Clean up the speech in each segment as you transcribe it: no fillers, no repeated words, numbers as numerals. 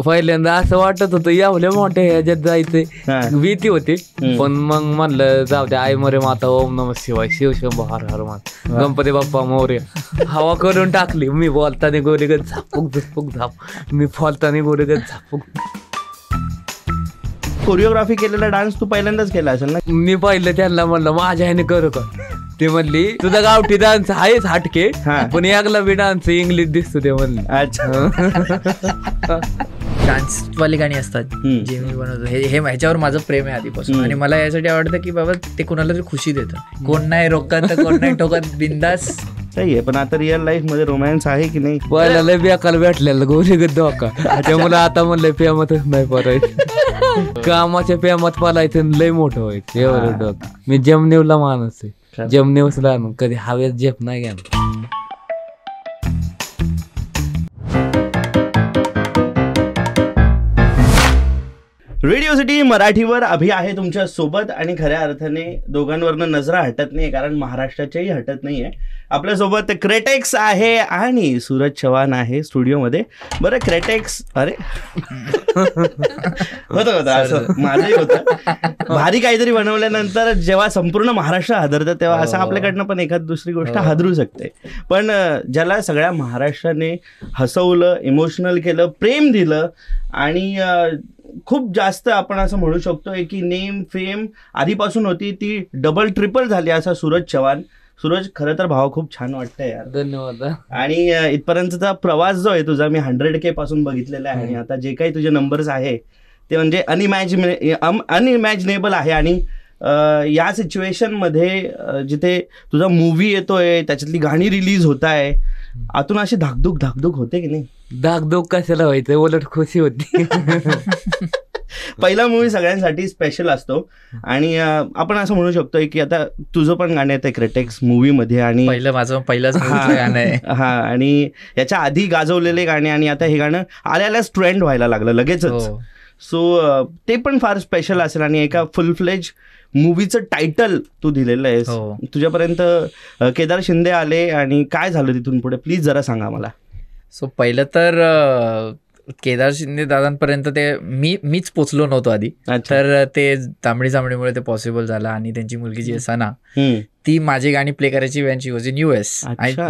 पहिल्यांदा असं वाटत होतं एवढ्या मोठ्या ह्याच्यात जायचंय, भीती होती. पण मग म्हणलं जाऊ दे, आई मरे माता ओम नमः शिवाय शिव शंभो हर हर मान गणपती बाप्पा मोरया. हवा करून टाकली. मी बोलताना गोरेगत झापूक झुपूक झाप, मी बोलताना गोरेगत झापूक. कोरिओग्राफी केलेला डान्स तू पहिल्यांदाच केला असेल ना? मी पहिलं त्यांना म्हणलं माझ्या ह्याने करू का, ते म्हणली तुझा गावठी डान्स आहेच हटके, पण एकला बी डान्स इंग्लिश दिसतो ते म्हणले. अच्छा. डान्स वाली गाणी असतात जे मी बनवतो, हे ह्याच्यावर माझं प्रेम आहे आधीपासून. आणि मला यासाठी आवडतं की बाबा ते कोणाला तरी खुशी देतं. कोण नाही रोखत तर कोण नाही ठोकत, बिंदास. सही आहे. पण आता रिअल लाईफ मध्ये रोमॅन्स आहे की नाही? पहिला लय बेकाल भेटलेला गोरेगत धोका, त्यामुळे आता म्हणलंय प्रेमातच नाही पडायचं. कामाच्या प्रेमात पडायचं लय मोठं व्हायचं एवढं डोकं. मी जमनेवला माणूस आहे, जमनेवला कधी हवेत झेप नाही घ्या. रेडिओ सिटी मराठीवर अभि आहे तुमच्या सोबत. आणि खऱ्या अर्थाने दोघांवरनं नजरा हटत नाही, कारण महाराष्ट्राच्याही हटत नाही आहे. आपल्यासोबत क्रेटेक्स आहे आणि सूरज चव्हाण आहे स्टुडिओमध्ये. बरं क्रेटेक्स, अरे होतं असं माझंही होतं. भारी काहीतरी बनवल्यानंतर जेव्हा संपूर्ण महाराष्ट्र हादरतं तेव्हा असं आपल्याकडनं पण एखाद दुसरी गोष्ट हादरू शकते. पण ज्याला सगळ्या महाराष्ट्राने हसवलं, इमोशनल केलं, प्रेम दिलं आणि खूप जास्त आपण असं म्हणू शकतो की नेम फेम आधीपासून होती ती डबल ट्रिपल झाली असा सूरज चव्हाण. सूरज, खरं तर भाव खूप छान वाटतंय यार. धन्यवाद. आणि इथपर्यंतचा प्रवास जो आहे तुझा, मी 100K पासून बघितलेला आहे आणि आता जे काही तुझे नंबर्स आहे ते म्हणजे अनइमॅजिनेबल आहे. आणि या सिच्युएशनमध्ये जिथे तुझा मूवी येतोय, त्याच्यातली गाणी रिलीज होत आहे, आतून अशी धाकधूक होते की नाही? धाकधूक कशाला व्हायचं, उलट खुशी होती. पहिला मूवी सगळ्यांसाठी स्पेशल असतो आणि आपण असं म्हणू शकतो की आता तुझं पण गाणं येतं क्रेटेक्स मूवी मध्ये आणि माझं पहिलंच गाणं आहे. हा, आणि याच्या आधी गाजवलेले गाणे आणि आता हे गाणं आल्यालाच ट्रेंड व्हायला लागलं लगेचच. सो ते पण फार स्पेशल असेल. आणि एका फुल फ्लेज मूवीचं टायटल तू दिलेलं आहेस. तुझ्यापर्यंत केदार शिंदे आले आणि काय झालं तिथून पुढे, प्लीज जरा सांगा मला. सो पहिलं तर केदार शिंदे दादांपर्यंत ते मीच पोचलो नव्हतो आधी. तर ते तांबडी जांभळीमुळे ते पॉसिबल झालं. आणि त्यांची मुलगी जी आहे सना, ती माझी गाणी प्ले करायची Wien she was in US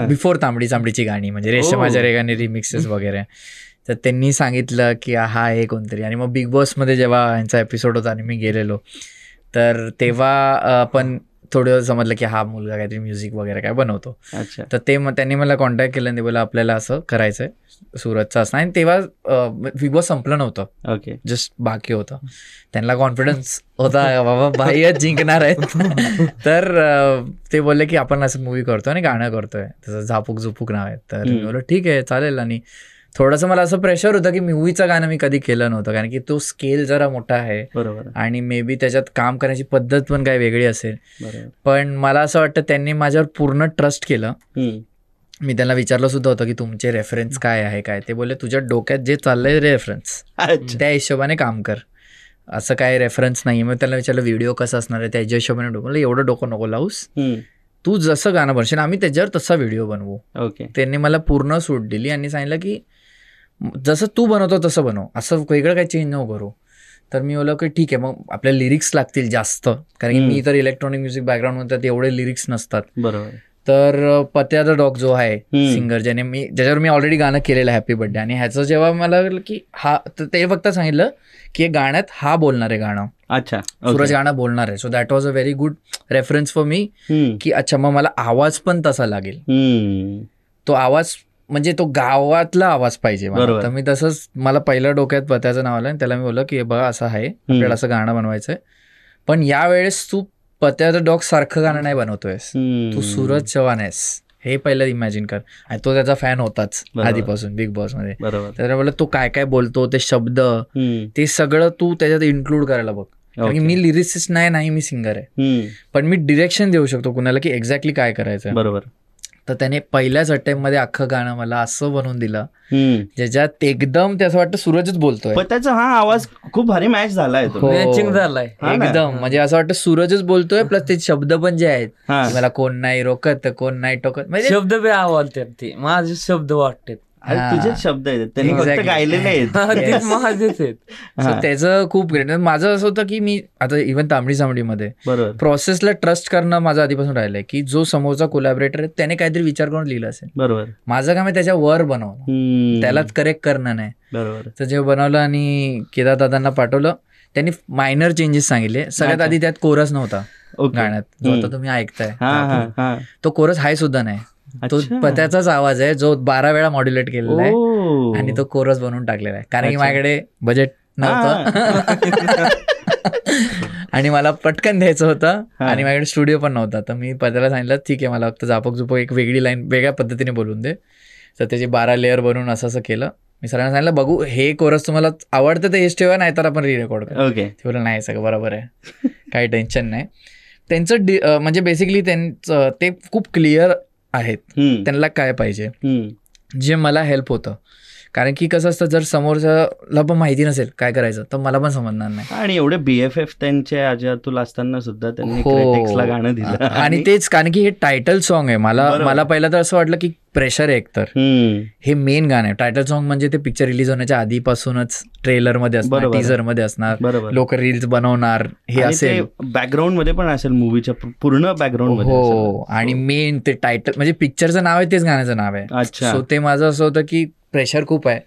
before तांबडी जांभळीची गाणी, म्हणजे रेशमाच्या रेगाने रिमिक्सेस वगैरे. तर त्यांनी सांगितलं की हा आहे कोणतरी. आणि मग बिग बॉसमध्ये जेव्हा यांचा एपिसोड होता आणि मी गेलेलो, तर तेव्हा पण थोडं समजलं की हा मुलगा काहीतरी म्युझिक वगैरे काय बनवतो. तर त्यांनी मला कॉन्टॅक्ट केलं आणि बोला आपल्याला असं करायचंय सूरजचं असं. आणि तेव्हा बिग बॉस संपलं नव्हतं, जस्ट बाकी होतं. त्यांना कॉन्फिडन्स होता बाबा बाईच जिंकणार आहेत. तर ते बोलले की आपण असं मूवी करतोय आणि गाणं करतोय, त्याचं झापूक झुपूक नाव आहे. तर मी बोललो ठीक आहे चालेल. आणि थोडंसं मला असं प्रेशर होतं की मूवीचं गाणं मी कधी केलं नव्हतं, कारण की तो स्केल जरा मोठा आहे. बरोबर. आणि मे बी त्याच्यात काम करण्याची पद्धत पण काही वेगळी असेल. पण मला असं वाटतं त्यांनी माझ्यावर पूर्ण ट्रस्ट केलं. मी त्यांना विचारलं सुद्धा होतं की तुमचे रेफरन्स काय आहे काय. ते बोलले तुझ्या डोक्यात जे चाललंय रेफरन्स, त्या हिशोबाने काम कर, असं काय रेफरन्स नाही. मग त्यांना विचारलं व्हिडिओ कसं असणार आहे, त्याच्या हिशोबाने डोकं, एवढं डोकं नको लावूस, तू जसं गाणं बनशील आम्ही त्याच्यावर तसा व्हिडिओ बनवू. त्यांनी मला पूर्ण सूट दिली आणि सांगितलं की जसं तू बनवतो तसं बनव, असं वेगळं काही चेंज नको करू. तर मी बोललो की ठीक आहे, मग आपल्या लिरिक्स लागतील जास्त, कारण की मी तर इलेक्ट्रॉनिक म्युझिक बॅकग्राऊंड मध्ये एवढे लिरिक्स नसतात. बरोबर. तर पत्या द डॉग जो आहे सिंगर, ज्याच्यावर मी ऑलरेडी गाणं केलेलं हॅपी बर्थडे, आणि ह्याचं जेव्हा मला की हा, तर ते फक्त सांगितलं की गाण्यात हा बोलणार आहे गाणं. अच्छा, सूरज गाणं बोलणार आहे. So that was a very good reference for me की अच्छा मग मला आवाज पण तसा लागेल. तो आवाज म्हणजे तो गावातला आवाज पाहिजे. तर मी तसंच, मला पहिलं डोक्यात पत्याचं नाव आलं आणि त्याला मी बोललो की बघा असं आहे, आपल्याला असं गाणं बनवायचंय, पण यावेळेस तू पत्याचं डॉग सारखं गाणं नाही बनवतोयस, तू सूरज चव्हाण आहेस, हे पहिलं इमॅजिन कर. आणि तो त्याचा फॅन होताच आधीपासून बिग बॉस मध्ये. त्याला बोलला तो काय काय बोलतो, ते शब्द, ते सगळं तू त्याच्यात इन्क्लूड करायला बघ. कारण मी लिरिसिस्ट नाही, मी सिंगर आहे, पण मी डिरेक्शन देऊ शकतो कुणाला की एक्झॅक्टली काय करायचं. बरोबर. तर त्याने पहिल्याच अटेम्प्ट मध्ये अख्खं गाणं मला असं बनवून दिलं ज्याच्यात एकदम ते असं वाटतं सूरजच बोलतोय. त्याचा हा आवाज खूप भारी मॅच झालाय, मॅचिंग झालाय एकदम. म्हणजे असं वाटतं सूरजच बोलतोय, प्लस ते शब्द पण जे आहेत, मला कोण नाही रोकत कोण नाही टोकत, म्हणजे शब्द बी आवडतात, ते माझे शब्द वाटतात. तुझेच शब्द आहेत, त्यांनी फक्त Exactly. गायलेले आहेत. तेच माझेच आहेत. So त्याचं खूप ग्रेट. माझं असं होतं की मी आता इव्हन तांबडी सामडीमध्ये बरोबर. प्रोसेसला ट्रस्ट करणं माझं आधीपासून राहिलंय, की जो समोरचा कोलॅबरेटर आहे त्याने काहीतरी विचार करून लिहिलं असेल, बरोबर. माझं काम आहे त्याच्या वर बनवणं, त्यालाच करेक्ट करणं नाही. बरोबर. तर जे बनवलं आणि केदार दादांना पाठवलं, त्यांनी मायनर चेंजेस सांगितले. सगळ्यात आधी त्यात कोरस नव्हता गाण्यात, जो आता तुम्ही ऐकताय तो कोरस हाय सुद्धा नाही, तो पत्याचाच आवाज आहे जो 12 वेळा मॉड्युलेट केलेला आहे आणि तो कोरस बनवून टाकलेला आहे. कारण की माझ्याकडे बजेट नव्हतं आणि मला पटकन द्यायचं होतं आणि माझ्याकडे स्टुडिओ पण नव्हता. तर मी पत्याला सांगितलं ठीक आहे, मला फक्त झापक झुपक एक वेगळी लाईन वेगळ्या पद्धतीने बोलून दे. तर त्याची 12 लेअर बनवून असं केलं. मी सरांना सांगितलं बघू हे कोरस तुम्हाला आवडतं तर हेच ठेवा, नाही तर आपण री-रेकॉर्ड करू. ओके. ते बोललं नाही सगळं बरोबर आहे, काही टेन्शन नाही. त्यांचं म्हणजे बेसिकली त्यांचं ते खूप क्लिअर आहेत, त्यांना काय पाहिजे, जे मला हेल्प होतं. कारण की कसं असतं, जर समोरच्याला पण माहिती नसेल काय करायचं तर मला पण समजणार नाही. आणि एवढे BFF त्यांचे अजय अतुल असताना सुद्धा त्यांनी क्रिटिक्सला गाणं दिलं. आणि तेच कारण की हे टायटल सॉन्ग आहे. मला पहिलं तर असं वाटलं की प्रेशर आहे एकतर, हे मेन गाणं आहे. टायटल सॉन्ग म्हणजे ते पिक्चर रिलीज होण्याच्या आधीपासूनच ट्रेलर मध्ये असणार, टीजर मध्ये असणार, लोक रील्स बनवणार, हे असेल बॅकग्राऊंड मध्ये पण असेल, मूवीच्या पूर्ण बॅकग्राऊंड मध्ये. हो. आणि मेन ते टायटल म्हणजे पिक्चरचं नाव आहे तेच गाण्याचं नाव आहे. सो ते माझं असं होतं की प्रेशर खूप आहे,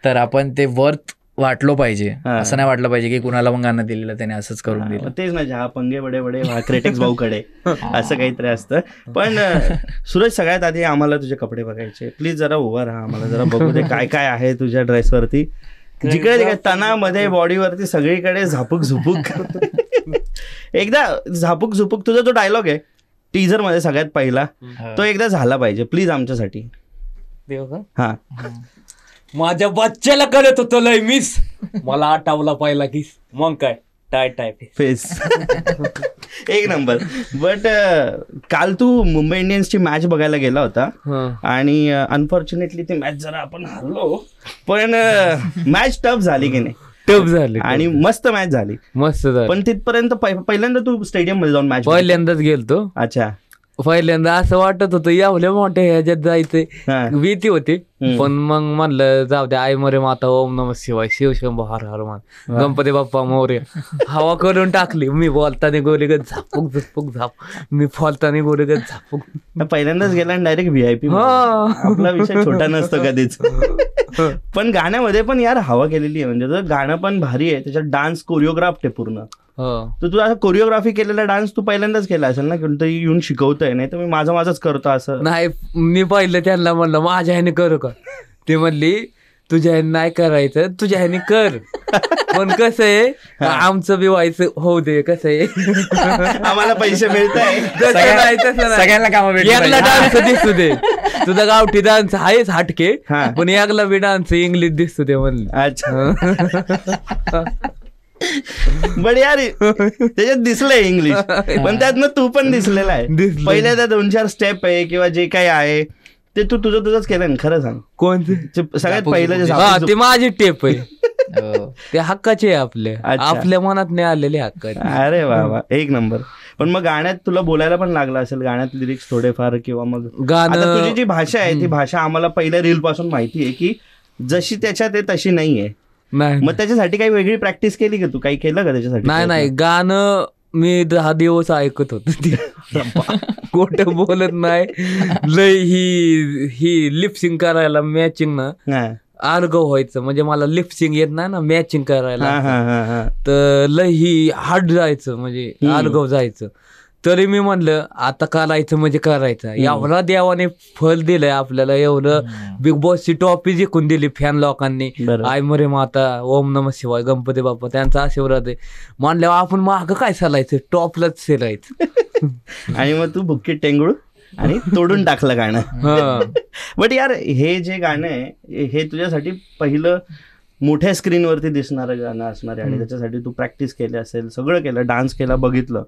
तर आपण ते वर्थ वाटलो पाहिजे. असं नाही वाटलं पाहिजे की कुणाला पण गाणं दिलेलं त्याने असंच करून दिलं. तेच ना, जहा पंगे बडे बडे क्रिटिक्स भाऊकडे असं काहीतरी असतं. पण सूरज, सगळ्यात आधी आम्हाला तुझे कपडे बघायचे. प्लीज जरा उभा राहा, आम्हाला जरा बघू दे काय काय आहे तुझ्या ड्रेसवरती. जिकडे तिकडे तनामध्ये, बॉडीवरती सगळीकडे झापूक झुपूक. एकदा झापूक झुपूक तुझा जो डायलॉग आहे टीजर मध्ये सगळ्यात पहिला, तो एकदा झाला पाहिजे प्लीज आमच्यासाठी. हा, माझ्या बच्च्याला करत होतो लय मिस, मला आठवला पहिला किस, मग काय टाय फेस. एक नंबर. बट काल तू मुंबई इंडियन्सची मॅच बघायला गेला होता आणि अनफॉर्च्युनेटली ती मॅच जरा आपण हरलो, पण मॅच टफ झाली की नाही? टफ झाली आणि मस्त मॅच झाली, मस्त झाली. पण तिथपर्यंत पहिल्यांदा तू स्टेडियम मध्ये जाऊन मॅच पहिल्यांदाच गेलतो. अच्छा. पहिल्यांदा असं वाटत होतं एवढ्या मोठ्या ह्याच्यात जायचंय, भीती होती. पण मग म्हणलं जाऊ द्या, आई मरे माता ओम नमः शिवाय शिवशंभो हर हर मान गणपती बाप्पा मोरया. हवा करून टाकली. मी बोलताना गोलीगत झापूक झुपूक झाप, मी बोलताना गोलीगत झापूक. पहिल्यांदाच गेला आणि डायरेक्ट VIP. आपला विषय छोटा नसतो कधीच. पण गाण्यामध्ये पण यार हवा केलेली आहे, म्हणजे गाणं पण भारी आहे, त्याच्यात डान्स कोरिओग्राफ आहे पूर्ण. तर तू असं कोरिओग्राफी केलेला डान्स तू पहिल्यांदाच केला असेल ना, कोणतरी येऊन शिकवतंय? नाही तर मी माझंच करतो असं नाही. मी पहिलं त्यांना म्हणलं माझ्या ह्याने करू का, ते म्हणली तुझ्या ह्याने नाही करायचं, तुझ्या ह्याने कर. पण कसं आहे आमचं बी व्हायचं होऊ दे, कसं आहे आम्हाला पैसे मिळत आहे, सगळ्यांना काम. एकला डान्स दिसू दे, तुझा गावठी डान्स आहेच हटके, पण एकला बी डान्स इंग्लिश दिसतो दे म्हणलं. अच्छा. बट यार त्याच्यात दिसलंय इंग्लिश, पण त्यातनं तू पण दिसलेला आहे. पहिल्या त्या 2-4 स्टेप आहे किंवा जे काही आहे ते तू तुझंच केलं ना, खरं सांग. कोणते सगळ्यात पहिलं? ते माझी टेप आहे, ते हक्काचे आहे, आपल्या मनात नाही आलेले हक्काचे. अरे वा, एक नंबर. पण मग गाण्यात तुला बोलायला पण लागलं असेल, गाण्यात लिरिक्स थोडेफार, किंवा मग गाणं, तुझी जी भाषा आहे ती भाषा आम्हाला पहिल्या रील पासून माहिती आहे की जशी त्याच्यात आहे तशी नाहीये. मग त्याच्यासाठी काही वेगळी प्रॅक्टिस केली का तू? काही केलं का त्याच्यासाठी? नाही, गाणं मी 10 दिवस ऐकत होतो, खोटं बोलत नाही. लय ही लिपसिंग करायला मॅचिंग ना अनुभव व्हायचं, म्हणजे मला लिपसिंग येत नाही ना मॅचिंग करायला, तर लय ही हार्ड जायचं, म्हणजे अनुभव जायचं. तरी मी म्हणलं आता करायचं म्हणजे करायचं. एवढा देवाने फल दिलंय आपल्याला, एवढं बिग बॉसची ट्रॉफी जिंकून दिली फॅन लोकांनी. आई मरे माता ओम नमः शिवाय गणपती बाप्पा त्यांचा आशीर्वाद आहे म्हणल्यावर आपण मागं काय चालायचं, टॉपलाच शिरायचं. आणि मग तू बुक्कीत टेंगुळ आणि तोडून टाकलं गाणं. बट यार हे जे गाणं आहे हे तुझ्यासाठी पहिलं मोठ्या स्क्रीनवरती दिसणारं गाणं असणार आहे, आणि त्याच्यासाठी तू प्रॅक्टिस केली असेल, सगळं केलं, डान्स केला, बघितलं,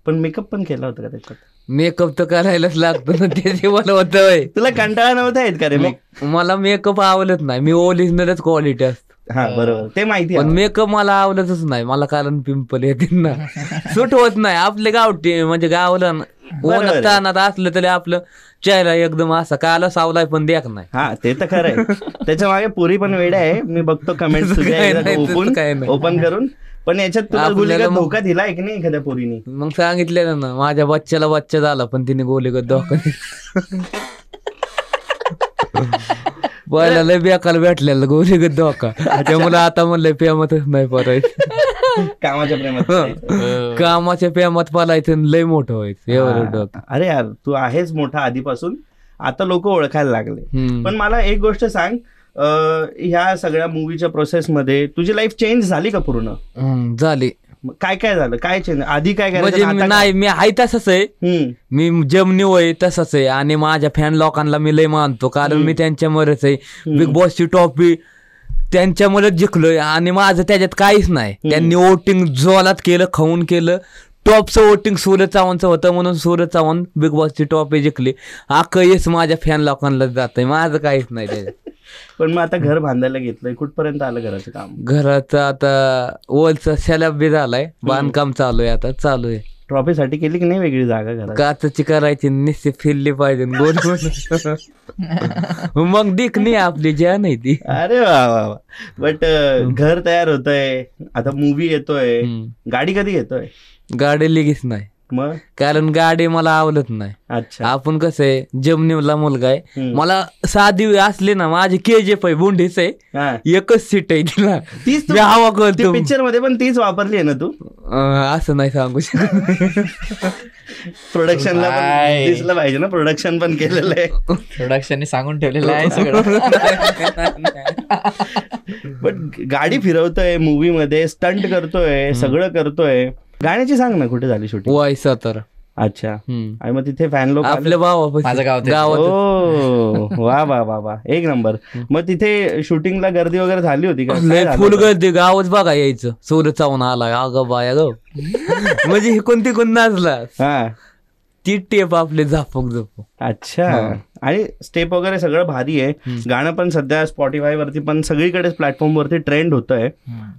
पण मेकअप पण केला होता का त्याच्यात? मेकअप तर करायलाच लागतो ना, ते मला होतं. तुला कंटाळा नव्हता येत का रे? मला मेकअप आवडत नाही, मी ओरिजिनलच क्वालिटी असते. हा बरोबर, ते माहिती. पण मेकअप मला आवडतच नाही, मला कारण पिंपल येते ना, सूट होत नाही. आपले गावठी म्हणजे गावला उन्हात तानात असलं तरी आपलं चेहरा एकदम असा काला सावलाय पण देख नाही. हा ते तर खरं आहे. त्याच्या मागे पोरी पण वेड्या आहे, मी बघतो कमेंट्स ओपन करून. पण याच्यात तुला गोलीगत धोका दिलाय की नाही एखाद्या पोरीने? मग सांगितलेलं ना, माझ्या बच्च्याला बच्चा झाला पण तिने गोलीगत धोका पहिला लय बेकार भेटलेला गोलीगत धोका, त्यामुळे आता म्हणलंय प्रेमातच नाही पडायचं. कामाच्या प्रेमात कामाच्या प्रेमात पडायचं लय मोठं व्हायचं एवढं डोकं. अरे यार तू आहेस मोठा आधीपासून, आता लोक ओळखायला लागले. पण मला एक गोष्ट सांग, ह्या सगळ्या मूवीच्या प्रोसेसमध्ये तुझी लाईफ चेंज झाली का पूर्ण? झाली. काय काय झालं, काय चेंज? आधी काय म्हणजे नाही, मी आहे तसंच आहे, मी जमनी होय तसंच आहे. आणि माझ्या फॅन लोकांना मी लय मानतो, कारण मी त्यांच्यामुळेच आहे. बिग बॉसची ट्रॉफी त्यांच्यामुळेच जिंकलोय आणि माझं त्याच्यात काहीच नाही. त्यांनी वोटिंग जोरात केलं, खाऊन केलं. टॉपचं वोटिंग सूरज चव्हाणचं होतं म्हणून सूरज चव्हाण बिग बॉसची ट्रॉफी जिंकली. यश माझ्या फॅन लोकांना जात आहे, माझं काहीच नाही त्याच्यात. पण मग आता घर बांधायला घेतलंय, कुठपर्यंत आलं घराचं काम? घराचं आता वरचा स्लॅब बी झालाय, बांधकाम चालू आहे, आता चालू आहे. ट्रॉफीसाठी केली की नाही वेगळी जागा घरात? काचची करायची, निश्चित फिरली पाहिजे गोल मग दिख नाही आपली ज्या नाही ती. अरे वा वा वा. बट घर तयार होतंय, आता मूवी येतोय, गाडी कधी येतोय? गाडी लगेच नाही, मग कारण गाडी मला आवडत नाही. अच्छा. आपण कसं आहे, जमनीला मुलगा आहे, मला साधी असली ना, माझी KGF आहे, बुंडीच आहे, एकच सीट आहे तिला, तीच हवा करतो. पिक्चर मध्ये पण तीच वापरली आहे ना तू? असं नाही सांगू शकत. प्रोडक्शनला दिसलं पाहिजे ना, प्रोडक्शन पण केलेलं आहे, प्रोडक्शनने सांगून ठेवलेलं आहे सगळं. पण गाडी फिरवतोय, मूवी मध्ये स्टंट करतोय, सगळं करतोय. गाण्याची सांग ना, कुठे झाली शूटिंग? वाय सातारा. अच्छा. आणि मग तिथे फॅन लोक आपल्या माझं गाव गावात. वा वा वा वा, एक नंबर. मग तिथे शूटिंगला गर्दी वगैरे झाली होती का? फुल गर्दी, गावच बघा यायचं. सूरज चव्हाण आला, अगं बाय ग, म्हणजे कोणती कोण नाचला, हा ती टेप आपले झापक झोपक. अच्छा. आणि स्टेप वगैरे सगळं भारी आहे. गाणं पण सध्या स्पॉटिफाय वरती पण सगळीकडेच प्लॅटफॉर्म वरती ट्रेंड होतंय.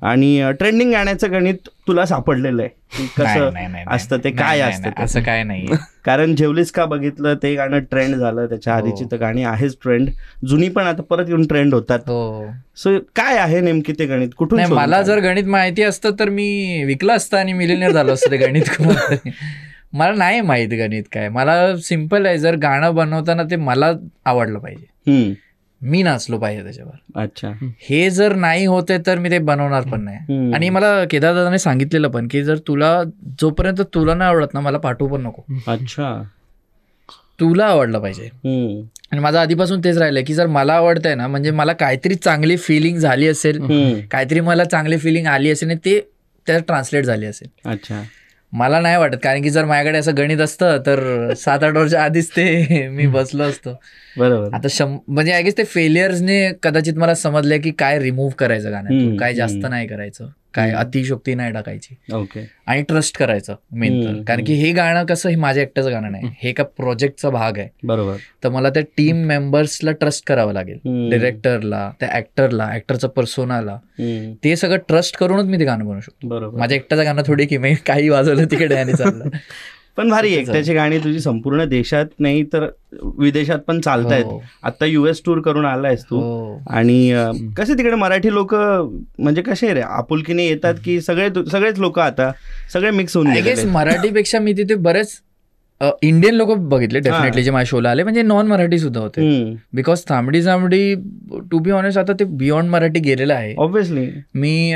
आणि ट्रेंडिंग गाण्याचं गणित तुला सापडलेलं आहे, कसं असतं ते, काय असतं असं काय नाही. कारण जेवलीस का बघितलं ते गाणं ट्रेंड झालं, त्याच्या आधीची तर गाणी आहेच ट्रेंड, जुनी पण आता परत येऊन ट्रेंड होतात. सो काय आहे नेमकी ते गणित, कुठून? मला जर गणित माहिती असतं तर मी विकलं असतं आणि मिलियनेअर झालो असतं ते गणित. मला नाही माहित गणित काय. मला सिम्पल आहे, जर गाणं बनवताना ते मला आवडलं पाहिजे, मी नाचलो पाहिजे त्याच्यावर. अच्छा. हे जर नाही होते तर मी ते बनवणार पण नाही. आणि मला केदार दादाने सांगितलेलं पण की जर तुला जोपर्यंत तुला नाही आवडत ना, मला पाठवू पण नको. अच्छा. तुला आवडलं पाहिजे. आणि माझं आधीपासून तेच राहिलंय की जर मला आवडतंय ना, म्हणजे मला काहीतरी चांगली फिलिंग झाली असेल, काहीतरी मला चांगली फिलिंग आली असेल, ते त्यात ट्रान्सलेट झाली असेल. अच्छा. मला नाही वाटत, कारण की जर माझ्याकडे असं गणित असतं तर 7-8 वर्षा आधीच ते मी बसलो असतो. बरोबर. आता म्हणजे आय गेस ते फेलियर्सने कदाचित मला समजलंय की काय रिमूव्ह करायचं गाण्यातून, काय जास्त नाही करायचं, काय अतिशोक्ती नाही टाकायची. ओके. आणि ट्रस्ट करायचं मेन तर, कारण की हे गाणं कसं, हे माझ्या एकट्याचं गाणं नाही, हे एका प्रोजेक्टचा भाग आहे. बरोबर. तर मला त्या टीम मेंबर्सला ट्रस्ट करावं लागेल, डिरेक्टरला, त्या ऍक्टरला, ऍक्टरचा पर्सोनाला, ते सगळं ट्रस्ट करूनच मी ते गाणं बनवू शकतो. बरोबर. माझ्या एकट्याचं गाणं थोडी की मी काही वाजवलं तिकडे आणि चाललं. पण भारी एकट्याची गाणी तुझी संपूर्ण देशात नाही तर विदेशात पण चालतायत. आता US टूर करून आलायस तू. आणि कसे तिकडे मराठी लोक म्हणजे कसे रे, आपुलकीने येतात की सगळेच लोक आता सगळे मिक्स होऊन गेले? मराठीपेक्षा मी तिथे बरेच इंडियन लोक बघितले डेफिनेटली जे माझ्या शोला आले, म्हणजे नॉन मराठी सुद्धा होते. बिकॉज तांबडी जांबडी टू बी ऑनेस्ट आता ते बियॉन्ड मराठी गेलेलं आहे. ऑब्व्हियसली. मी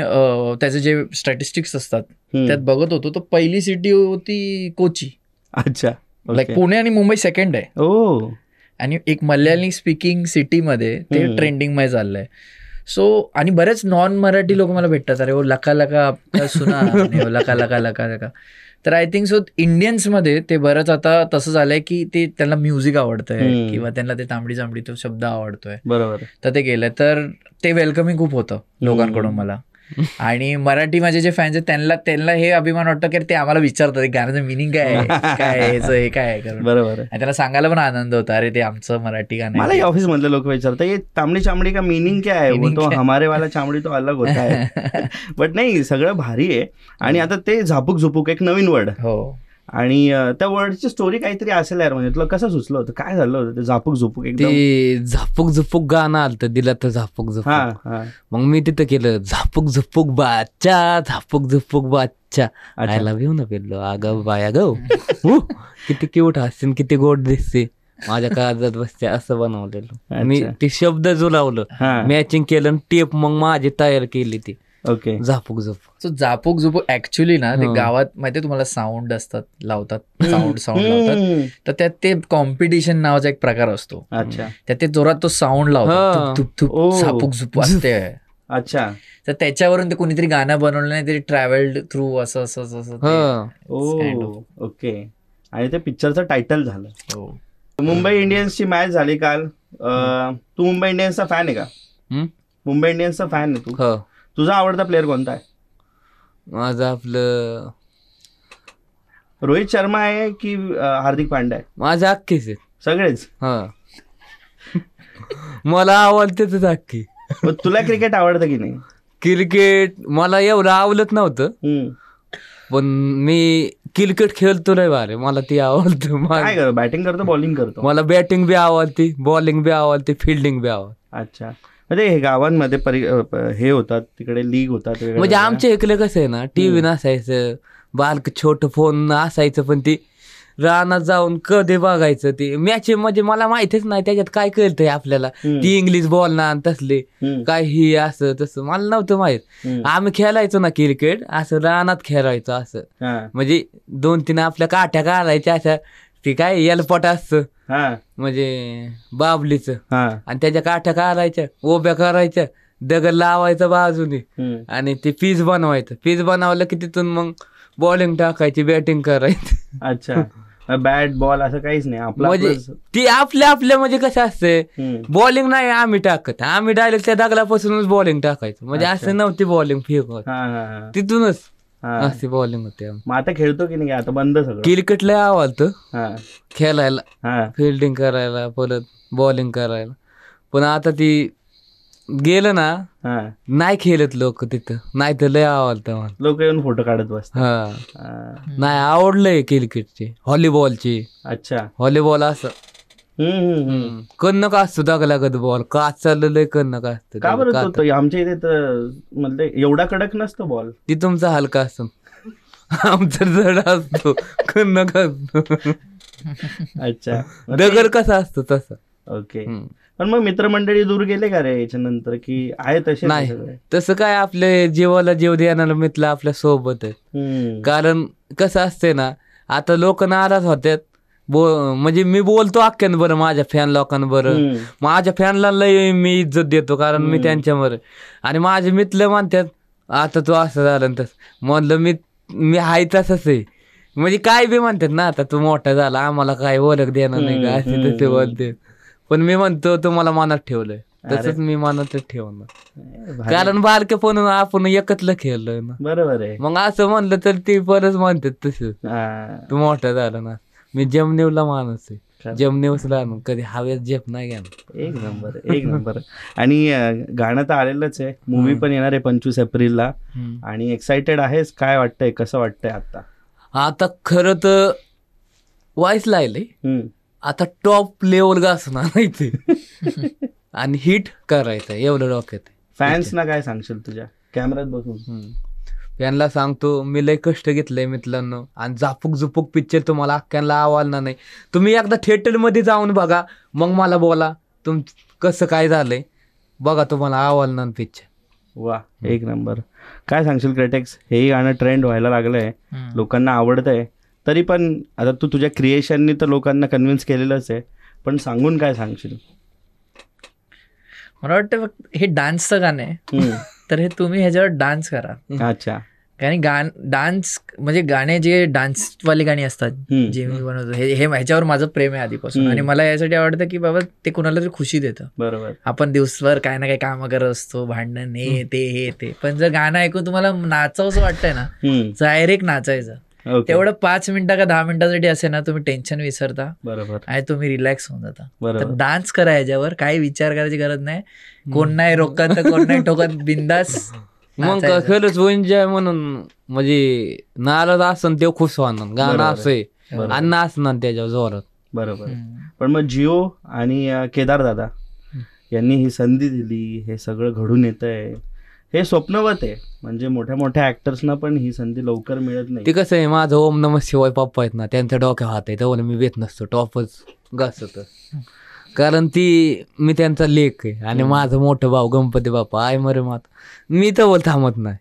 त्याचे जे स्टॅटिस्टिक्स असतात त्यात बघत होतो, तर पहिली सिटी होती कोची. अच्छा. लाईक पुणे आणि मुंबई सेकंड आहे. ओ. आणि एक मल्याळी स्पीकिंग सिटीमध्ये ते ट्रेंडिंग मध्ये चाललंय. सो आणि बरेच नॉन मराठी लोक मला भेटतात, अरे ओ लका लका सुना, लका लका लका लका. तर आय थिंक सो इंडियन्समध्ये ते बरंच आता तसं झालंय की ते त्यांना म्युझिक आवडतंय किंवा त्यांना ते तांबडी जांबडी तो शब्द आवडतोय. बरोबर. तर ते गेलंय, तर ते वेलकमिंग खूप होतं लोकांकडून मला. आणि मराठी माझे जे फॅन्स आहेत त्यांना हे अभिमान वाटतं की ते आम्हाला विचारतात गाण्याचं मिनिंग काय आहे, हे काय आहे करून. बरोबर. आणि त्यांना सांगायला पण आनंद होता, अरे ते आमचं मराठी गाणं. मला ऑफिस मधले लोक विचारतात ये तांबडी चामडी का मिनिंग क्या है, वो तो हमारे वाला चामडी तो अलग होता है. बट नाही, सगळं भारी आहे. आणि आता ते झापूक झुपूक एक नवीन वर्ड. हो. आणि त्या वर्डची स्टोरी काहीतरी असेल यार, म्हणजे तुला कसं सुचलं होतं, काय झालं होतं ते झापूक झुपूक एकदम? ते झापूक झुपूक गाणं आलतं, दिलं तर झापूक झुपूक. मग मी तिथं केलं Zapuk Jhupuk बाच्चा, Zapuk Jhupuk बाच्चा, I love you ना पिल्लो, अगं बाया गो, किती क्यूट हसते, किती गोड दिसते, माझ्या काळजात बसते, असं बनवलेलं मी. ते शब्द जुलावलं, मॅचिंग केलं, टेप मग माझी तयार केली ती. Okay. Zapuk Jhupuk. So Zapuk Jhupuk actually ना ते गावात माहितीये तुम्हाला साऊंड असतात, लावतात साऊंड लावतात, तर त्यात ते कॉम्पिटिशन नावाचा एक प्रकार असतो. अच्छा. त्यात ते जोरात तो साऊंड लावतात, झापूक झुपूक असते. अच्छा. तर त्याच्यावरून ते कोणीतरी गाणं बनवलं नाही, तरी ट्रॅव्हल्ड थ्रू असं असं असं. ओके. आणि ते पिक्चरचं टायटल झालं. मुंबई इंडियन्सची मॅच झाली काल. तू मुंबई इंडियन्सचा फॅन आहे का? मुंबई इंडियन्सचा फॅन आहे तू? तुझा आवडता प्लेअर कोणता आहे? माझा आपलं रोहित शर्मा आहे की हार्दिक पांड्या आहे? माझ्या अख्खीच आहेत सगळेच. मला आवडतेच अख्खी. तुला क्रिकेट आवडतं की नाही? क्रिकेट मला एवढं आवडत नव्हतं, पण मी क्रिकेट खेळतो नाही बारे, मला ती आवडतं. काय करतो, बॅटिंग करतो बॉलिंग करतो? मला बॅटिंग बी आवडते, बॉलिंग बी आवडते, फिल्डिंग बी आवडते. अच्छा. म्हणजे हे गावांमध्ये हे होतात तिकडे लीग होतात म्हणजे आमच्या इकडे कसं आहे ना, टीव्ही नसायचं, बालक छोटं फोन असायचं, पण ती रानात जाऊन कधी बघायचं ते मॅच. म्हणजे मला माहितीच नाही त्याच्यात काय कळतंय आपल्याला, ती इंग्लिश बॉल ना तसले काय ही असं तसं मला नव्हतं माहित. आम्ही खेळायचो ना क्रिकेट, असं रानात खेळायचो असं, म्हणजे 2-3 आपल्या काठ्या काढायच्या अशा, ती काय एलपट असतं म्हणजे बाबलीच, आणि त्याच्या काठ्या काढायच्या, उभ्या करायच्या, दगड लावायचं बाजूने, आणि ते पीच बनवायचं. पीच बनवलं की तिथून मग बॉलिंग टाकायची, बॅटिंग करायची. अच्छा. बॅट बॉल असं काहीच नाही आपलं, म्हणजे ती आपल्या म्हणजे कसं असते, बॉलिंग नाही आम्ही टाकत, आम्ही डायरेक्ट त्या दगडापासूनच बॉलिंग टाकायचं. म्हणजे असं नव्हती बॉलिंग फेकत, तिथूनच अशी बॉलिंग होते. मग आता खेळतो की नाही? आता बंद सगळं. क्रिकेट लय आवडतं खेळायला, फिल्डिंग करायला, परत बॉलिंग करायला. पण आता ती गेलं ना, नाही खेळत लोक तिथं, नाही तर लय आवडतं मला. लोक येऊन फोटो काढत बसतात. नाही आवडलंय क्रिकेटचे, व्हॉलीबॉलचे. अच्छा. व्हॉलीबॉल असं कन्नक असतो दगलागत बॉल, काच चाललंय कन्नक असतं. का बरं? आमच्या इथे तर म्हणजे एवढा कडक नसतो बॉल. ती तुमचा हलका असतो, आमचा जड असतो, कन्नक असतो. अच्छा. दगड कसा असतो तसा. ओके. पण मग मित्रमंडळी दूर गेले का रे याच्यानंतर, की आहे तसे? नाही, तसं काय, आपले जीवाला जीव द्यायला मित्र आपल्या सोबत आहे. कारण कसं असते ना, आता लोक नाराज होतात, म्हणजे मी बोलतो अख्ख्यान माझ्या फॅन लोकांबर, माझ्या फॅनला लय मी इज्जत देतो, कारण मी त्यांच्यावर. आणि माझे मित्र म्हणतात आता तू असं झालं तसं, म्हणलं मी हाय तसंच आहे. म्हणजे काय बी म्हणतात ना, आता तू मोठा झाला, आम्हाला काय ओळख देणार नाही का, असे तसे बोलते. पण मी म्हणतो तुम्हाला मनात ठेवलंय, तसंच मी मनातच ठेवणार, कारण बारके पण आपण एकत्र खेळलोय ना. बरोबर आहे. मग असं म्हणलं तर ते परत म्हणतात तसं, तू मोठा झाला ना. मी जमनेवला माणूस आहे, जमनेवला कधी हवेत झेप नाही घेणार. एक नंबर, एक नंबर. आणि गाणं तर आलेलंच आहे, मूवी पण येणार आहे 25 एप्रिलला, आणि एक्साइटेड आहेस? काय वाटतंय, कसं वाटतंय आता? आता खरं तर व्हायच लागलंय, आता टॉप लेवल गासणार नाही ते, आणि हिट करायचं एवढं डोक्यात. फॅन्सना काय सांगशील तुझ्या कॅमेऱ्यात बसून? त्यांना सांगतो मी लय कष्ट घेतलंय मित्रांनो, आणि झापूक झुपूक पिक्चर तुम्हाला अख्ख्यांना आवडणार नाही. तुम्ही एकदा थिएटर मध्ये जाऊन बघा, मग मला बोला कसं काय झालंय, बघा तुम्हाला आवडणार पिक्चर. वा, एक नंबर. काय सांगशील क्रिटिक्स, हेही गाणं ट्रेंड व्हायला लागलंय, लोकांना आवडतंय, तरी पण आता तू तुझ्या क्रिएशननी तर लोकांना कन्व्हिन्स केलेलंच आहे, पण सांगून काय सांगशील? मला वाटतं हे डान्सचं गाणं आहे, तर हे तुम्ही ह्याच्यावर डान्स करा. अच्छा. कारण डान्स म्हणजे गाणे जे डान्सवाले गाणी असतात जे मी बनवतो, हे ह्याच्यावर माझं प्रेम आहे आधीपासून, आणि मला यासाठी आवडतं की बाबा ते कुणाला तरी खुशी देतं. बरोबर. आपण दिवसभर काय ना काय कामं करत असतो, भांडण हे ते, पण जर गाणं ऐकून तुम्हाला नाचावंसं वाटतंय ना, डायरेक्ट नाचायचं. तेवढं 5 मिनिटं का 10 मिनिटासाठी असे ना, तुम्ही टेन्शन विसरता. बरोबर. आणि तुम्ही रिलॅक्स होऊन जाता. तर डान्स करा याच्यावर, काही विचार करायची गरज नाही, कोण नाही रोखत तर कोण नाही ठोकत, बिंदास मग का खरंच एन्जॉय म्हणून म्हणजे नाराज असन ते खुश होणार गाणं असं आहे आणि नाचणार त्याच्यावर जोरात. बरोबर. पण मग जिओ आणि केदार दादा यांनी ही संधी दिली, हे सगळं घडून येतंय, हे स्वप्नवत आहे. म्हणजे मोठ्या मोठ्या ऍक्टर्सना पण ही संधी लवकर मिळत नाही. ते कसं आहे, माझं ओम नमः शिवाय पप्पा आहेत ना, त्यांच्या डोक्यावर हात आहे तेव्हा मी भेट नसतो, टॉपच घासत. कारण ती मी त्यांचा लेख आहे आणि माझं मोठं भाऊ गणपती बाप्पा आय मरे मात, मी तवर थांबत नाही.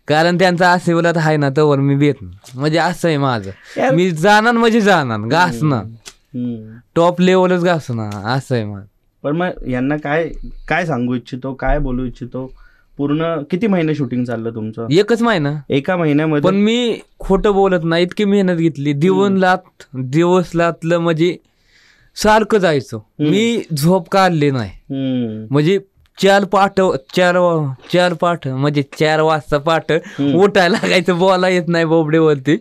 कारण त्यांचा आशीर्वाद आहे ना तवर मी भेट नाही. म्हणजे असं आहे माझं, मी जाणार म्हणजे जाणार, घासणार टॉप लेवलच घासणार, असं आहे माझं. पण मग यांना काय काय सांगू इच्छितो, काय बोलू इच्छितो? पूर्ण किती महिने शूटिंग चाललं तुमचं? 1 महिना. एका महिन्यामध्ये? पण मी खोटं बोलत नाही, इतकी मेहनत घेतली. दिवसलातलं म्हणजे सारखं जायचो मी, झोप काढली नाही. म्हणजे 4 पाठ म्हणजे 4 वाजता पाठ उठायला लागायचं, बोला येत नाही बोबडेवरती,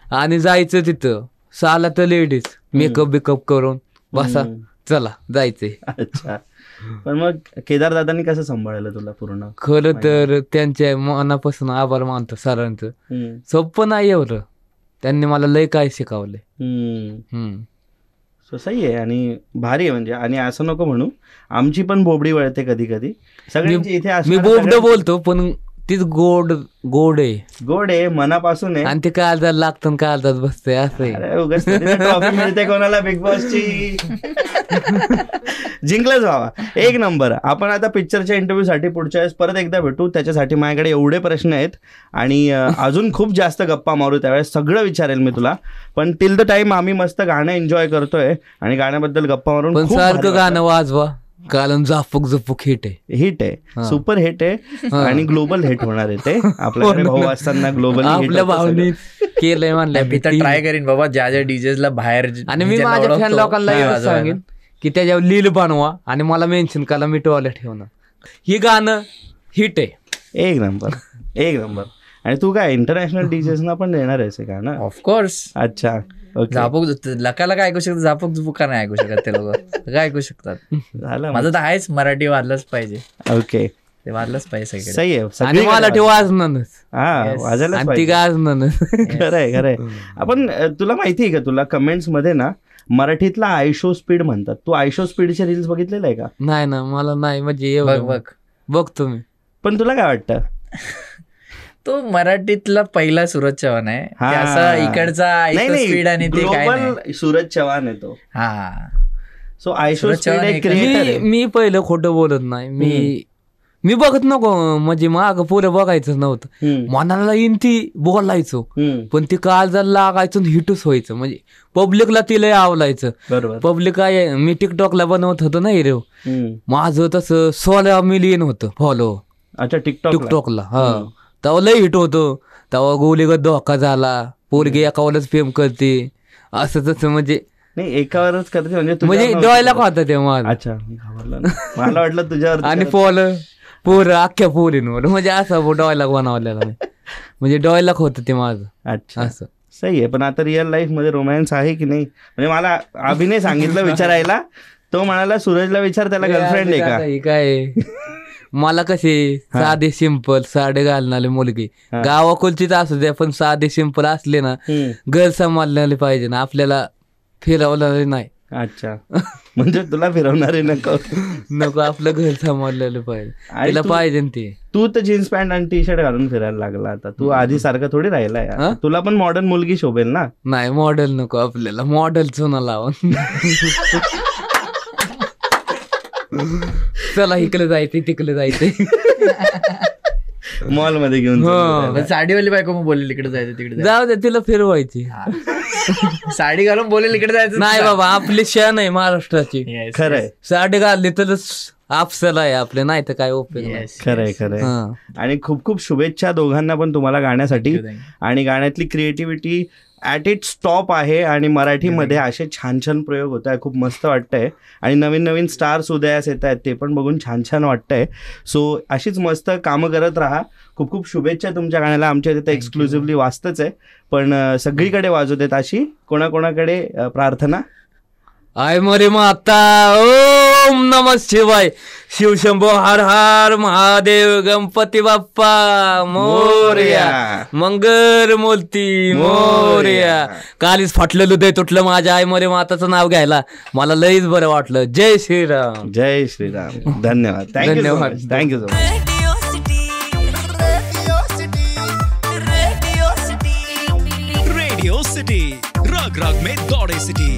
आणि जायचं तिथं. साला तर लेडीज मेकअप बिकअप करून बसा, चला जायचंय. अच्छा. पण मग केदार दादांनी कसं सांभाळलं तुला पूर्ण? खरं तर त्यांच्या मनापासून आभार मानतो सरांचं. सोपं नाही एवढं, त्यांनी मला लय काय शिकवलंय. सही आहे आणि भारी आहे. म्हणजे आणि असं नको म्हणू, आमची पण बोबडी वळते कधी कधी सगळ्यांची इथे. मी बोबड बोलतो पण तीच गोड आहे, मनापासून आहे. आणि ते काळजात लागतं, काळजात बसतंय, असं आहे. ट्रॉफी मिळते कोणाला बिग बॉसची, जिंकलंच व्हावा. एक नंबर. आपण आता पिक्चरच्या इंटरव्ह्यू साठी पुढच्या वेळेस परत एकदा भेटू. त्याच्यासाठी माझ्याकडे एवढे प्रश्न आहेत आणि अजून खूप जास्त गप्पा मारू, त्यावेळेस सगळं विचारेल मी तुला. पण टिल द टाइम आम्ही मस्त गाणं एन्जॉय करतोय आणि गाण्याबद्दल गप्पा मारून सारखं गाणं वाजवा, कारण झापूक झुपूक हिट आहे, सुपर हिट आहे आणि ग्लोबल हिट होणार आहे. ते आपल्याकडे भाऊ असताना ग्लोबल आपल्या भावनी केलंय म्हणलं. मी तर ट्राय करीन बाबा ज्या डीजेला बाहेर. आणि मी माझ्या फॅन लोकांना सांगेन की त्याच्यावर लील बनवा आणि मला मेन्शन करा, मी टॉयलेट ठेवणार. ही गाणं हिट आहे. एक नंबर. आणि तू काय इंटरनॅशनल डीजेस ना पण देणार आहेस का ना? ऑफकोर्स. अच्छा. झापूक लकाला काय ऐकू शकतात, झापूक झुपूक का नाही ऐकू शकत ते लोक? काय ऐकू शकतात? माझं तर आहेच, मराठी वाजलंच पाहिजे. ओके, ते वाजलंच पाहिजे. सही आहे. आणि मराठी वाजणारच, वाजायला ती गाजणारच. खरंय. आपण तुला माहिती आहे का, तुला कमेंट्स मध्ये ना मराठीतला आयशो स्पीड म्हणतात. तू आयशो स्पीडचे रील्स बघितलेलं आहे का? नाही ना, मला नाही. म्हणजे बघतो मी. पण तुला काय वाटतं? तो मराठीतला पहिला सूरज चव्हाण आहे, असं इकडचा स्पीड आणि ते काय नाही. सूरज चव्हाण आहे तो. सो आयशो स्पीड मी पहिलं खोटं बोलत नाही. मी बघत नको, म्हणजे माग पुढे बघायचं नव्हतं, मनाला येईन ती बोलायचो. पण ती काळजाला लागायचं, हिटच व्हायचं. म्हणजे पब्लिकला तिला आवलायचं. पब्लिक काय, मी टिकटॉकला बनवत होतो ना हिरो, माझं तसं 16 मिलियन होतं फॉलो. अच्छा, टिकटॉकला. तेव्हा लय हिट होतो. तेव्हा गोलीगत धोका झाला, पोरगी एकावरच फेम करते, असं तसं. म्हणजे नाही, एकावरच करते म्हणजे डॉयलॉग होता तेव्हा. अच्छा, मला वाटलं तुझ्यावर. आणि पोरं अख्ख्या पोरींवर, म्हणजे असं डॉयलॉग बनवलेला, म्हणजे डॉयलॉग होतं ते माझं. अच्छा, असं. सही आहे. पण आता रिअल लाईफ मध्ये रोमॅन्स आहे की नाही? म्हणजे मला अभिनय सांगितलं विचारायला, तो म्हणाला सूरजला विचार, त्याला गर्लफ्रेंड आहे का? काय मला कसे साधे सिंपल साडे घालणारे मुलगी, गावाकडचीच असू द्या, पण साधे सिंपल असले ना, घर सांभाळणारे पाहिजे ना, आपल्याला फिरवणारे नाही. अच्छा, म्हणजे तुला फिरवणारे नको, आपलं घर सांभाळलेलं पाहिजे, तिला पाहिजे ते. तू तर जीन्स पॅन्ट आणि टी शर्ट घालून फिरायला लागला आता. तू आधी सारखं थोडी राहिलाय. तुला पण मॉडर्न मुलगी शोभेल ना? नाही, मॉडेल नको आपल्याला, मॉडेल चुना लावून. चला इकडे जायचंय तिकडे जायचंय, मॉल मध्ये घेऊन. साडीवाली बायको मग बोलेल इकडे जायचं तिकडे जाऊ दे, तिला फिरवायची. साडी घालून बोलेल इकडे जायचं नाही बाबा, आपली शान आहे महाराष्ट्राची. खरंय, साडी घालली तरच आपसला आहे आपले, नाही तर काय उपयोग. खरंय. आणि खूप खूप शुभेच्छा दोघांना पण तुम्हाला गाण्यासाठी. आणि गाण्यातली क्रिएटिव्हिटी ॲट इट्स टॉप आहे आणि मराठीमध्ये असे छान छान प्रयोग होत आहे, खूप मस्त वाटतंय. आणि नवीन नवीन स्टार्स उदयास येत आहेत, ते पण बघून छान छान वाटतंय. सो अशीच मस्त कामं करत राहा. खूप खूप शुभेच्छा तुमच्या गाण्याला. आमच्या तिथे एक्सक्लुझिव्हली वाजतच आहे, पण सगळीकडे वाजवत आहेत. अशी कोणाकोणाकडे प्रार्थना? आय मरे माता, ओम नमः शिवाय, शिवशंभो हर हर महादेव गणपती बाप्पा मोरया मंगल मूर्ती मोरया. कालीच फाटलेलं दे तुटलं माझ्या आई मोरे माताचं नाव घ्यायला मला लईच बरं वाटलं. जय श्रीराम. जय श्रीराम. धन्यवाद. धन्यवाद. Thank you so much. Radio city रग रग में दौड़े सिटी.